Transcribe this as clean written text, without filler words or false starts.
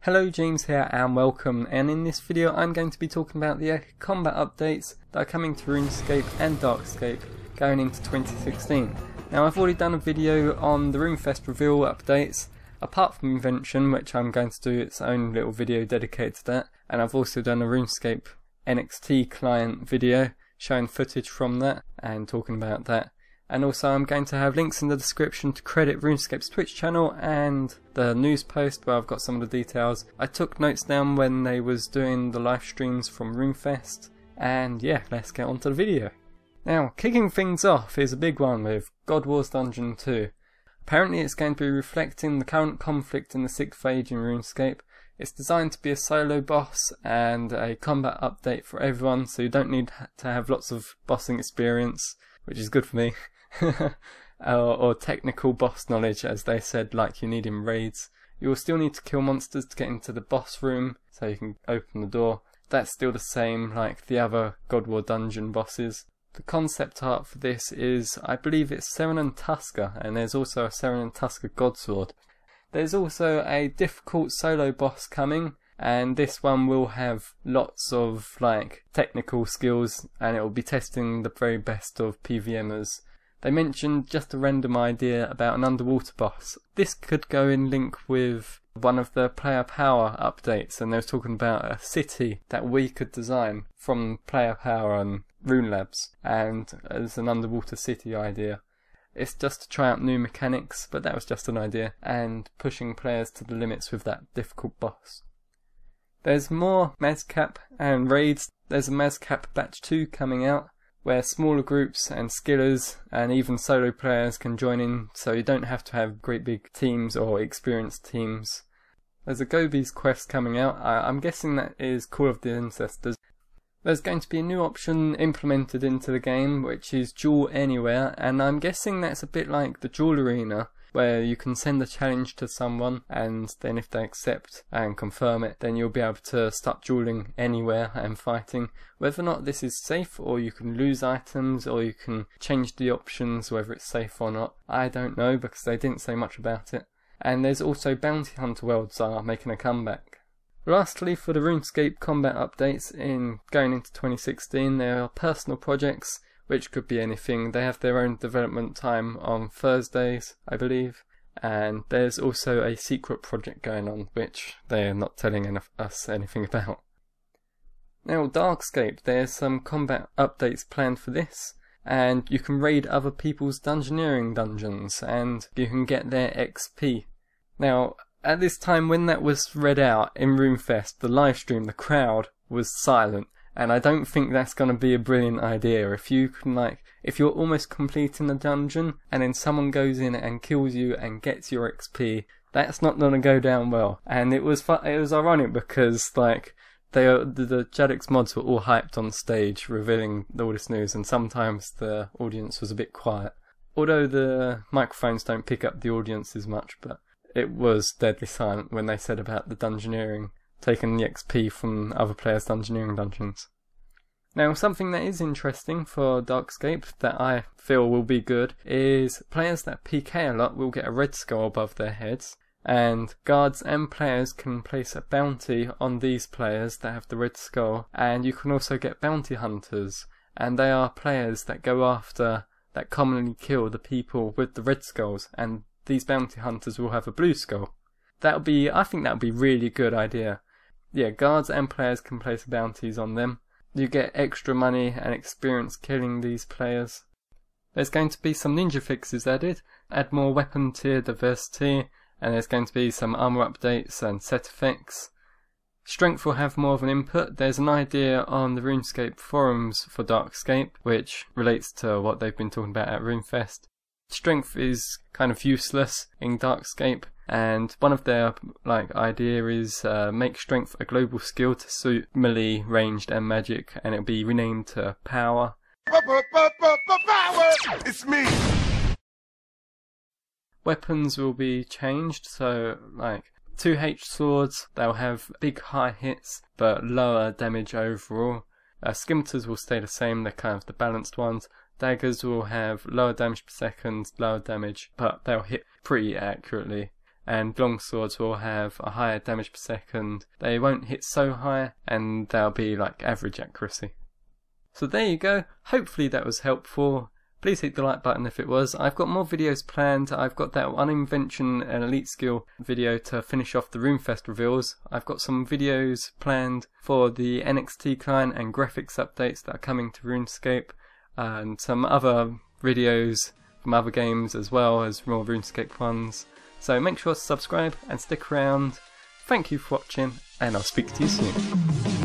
Hello, James here and welcome, and in this video I'm going to be talking about the combat updates that are coming to RuneScape and Darkscape going into 2016. Now I've already done a video on the RuneFest reveal updates, apart from Invention, which I'm going to do its own little video dedicated to that, and I've also done a RuneScape NXT client video showing footage from that and talking about that. And also I'm going to have links in the description to credit RuneScape's Twitch channel and the news post where I've got some of the details. I took notes down when they was doing the live streams from RuneFest, and yeah, let's get on to the video. Now, kicking things off is a big one with Godwars Dungeon 2. Apparently it's going to be reflecting the current conflict in the 6th age in RuneScape. It's designed to be a solo boss and a combat update for everyone, so you don't need to have lots of bossing experience, which is good for me. or technical boss knowledge, as they said, like you need in raids. You will still need to kill monsters to get into the boss room, so you can open the door. That's still the same like the other Godwar dungeon bosses. The concept art for this is, I believe it's Seren and Tusker, and there's also a Seren and Tusker Godsword. There's also a difficult solo boss coming, and this one will have lots of like technical skills, and it will be testing the very best of PVMers. They mentioned just a random idea about an underwater boss. This could go in link with one of the player power updates, and they were talking about a city that we could design from player power and Rune Labs, and as an underwater city idea. It's just to try out new mechanics, but that was just an idea, and pushing players to the limits with that difficult boss. There's more Mazcap and raids. There's a Mazcap Batch 2 coming out, where smaller groups and skillers and even solo players can join in, so you don't have to have great big teams or experienced teams. There's a Gobies quest coming out. I'm guessing that is Call of the Ancestors. There's going to be a new option implemented into the game, which is Duel Anywhere, and I'm guessing that's a bit like the Duel Arena, where you can send a challenge to someone, and then if they accept and confirm it, then you'll be able to start dueling anywhere and fighting. Whether or not this is safe, or you can lose items, or you can change the options whether it's safe or not, I don't know, because they didn't say much about it. And there's also Bounty Hunter worlds are making a comeback. Lastly, for the RuneScape combat updates in going into 2016, there are personal projects, which could be anything. They have their own development time on Thursdays, I believe, and there's also a secret project going on, which they're not telling us anything about. Now, Darkscape, there's some combat updates planned for this, and you can raid other people's dungeoneering dungeons, and you can get their XP. Now, at this time when that was read out in RuneFest, the live stream, the crowd was silent. And I don't think that's going to be a brilliant idea. If you can if you're almost completing a dungeon and then someone goes in and kills you and gets your XP, that's not going to go down well. And it was ironic because the Jadix mods were all hyped on stage revealing all this news, and sometimes the audience was a bit quiet. Although the microphones don't pick up the audience as much, but it was deadly silent when they said about the dungeoneering, taking the XP from other players' dungeoneering dungeons. Now, something that is interesting for Darkscape that I feel will be good is players that PK a lot will get a red skull above their heads, and guards and players can place a bounty on these players that have the red skull, and you can also get bounty hunters, and they are players that go after, that commonly kill the people with the red skulls, and these bounty hunters will have a blue skull. I think that would be a really good idea. Yeah, guards and players can place bounties on them. You get extra money and experience killing these players. There's going to be some ninja fixes added, add more weapon tier diversity, and there's going to be some armour updates and set effects. Strength will have more of an input. There's an idea on the RuneScape forums for Darkscape, which relates to what they've been talking about at RuneFest. Strength is kind of useless in Darkscape, and one of their idea is make strength a global skill to suit melee, ranged and magic, and it'll be renamed to power. Power! It's me! Weapons will be changed, so 2H swords, they'll have big high hits but lower damage overall. Scimitars will stay the same, they're kind of the balanced ones. Daggers will have lower damage per second, lower damage, but they'll hit pretty accurately. and longswords will have a higher damage per second. They won't hit so high, and they'll be like average accuracy. So there you go, hopefully that was helpful. Please hit the like button if it was. I've got more videos planned. I've got that one invention and elite skill video to finish off the RuneFest reveals. I've got some videos planned for the NXT client and graphics updates that are coming to RuneScape, and some other videos from other games as well as more RuneScape ones. So make sure to subscribe and stick around. Thank you for watching, and I'll speak to you soon.